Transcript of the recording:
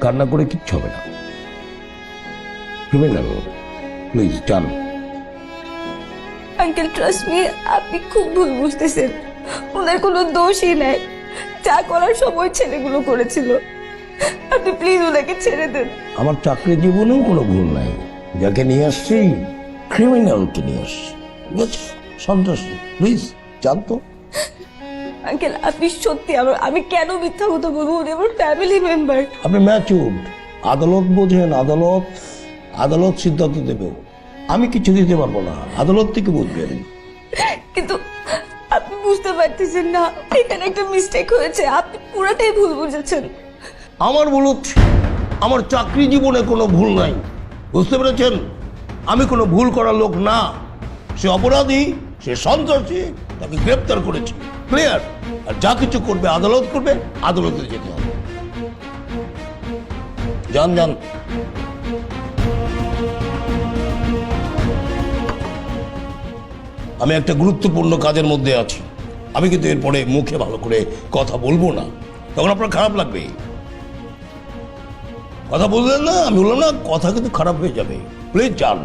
কান্না করে কিচ্ছু হবে না। ক্রিমিনাল, প্লিজ যান। আঙ্কেল ট্রাস্ট মি, আপনি খুব ভুল বুঝতেছেন। ওনার কোনো দোষই নাই, যা করার সময় ছেলেগুলো করেছিল। আপনি প্লিজ ওনাকে ছেড়ে দেন। আমার চাকরি জীবনেও কোনো ভুল নাই। যাকে নিয়ে আসছি ক্রিমিনালকে নিয়ে আসছি, বুঝেছ? সন্ত্রাসী, প্লিজ যান তো। আঙ্কেল আপনি সত্যি, আমি কেন মিথ্যা কথা বলবো? উনি আমার ফ্যামিলি মেম্বার। আপনি ম্যাচিউরড, আদালত বোঝেন। আদালত সিদ্ধান্ত দেবে, আমি কিছু দিতে পারবো না। আদালত থেকে বুঝবেন। কিন্তু আপনি বুঝতে পারতেছেন না, এখানে একটা মিস্টেক হয়েছে। আপনি পুরোটাই ভুল বুঝেছেন। আমার ভুল হচ্ছে? আমার চাকরি জীবনে কোনো ভুল নাই, বুঝতে পেরেছেন? আমি কোনো ভুল করার লোক না। সে অপরাধী, সে সন্ত্রাসী, তাকে গ্রেপ্তার করেছি, ক্লিয়ার। আর যা কিছু করবে আদালত করবে, আদালতে যেতে হবে। যান যান। আমি একটা গুরুত্বপূর্ণ কাজের মধ্যে আছি। আমি কিন্তু এরপরে মুখে ভালো করে কথা বলবো না, তখন আপনার খারাপ লাগবে। কথা বললেন না, আমি বললাম না, কথা কিন্তু খারাপ হয়ে যাবে। প্লিজ যান।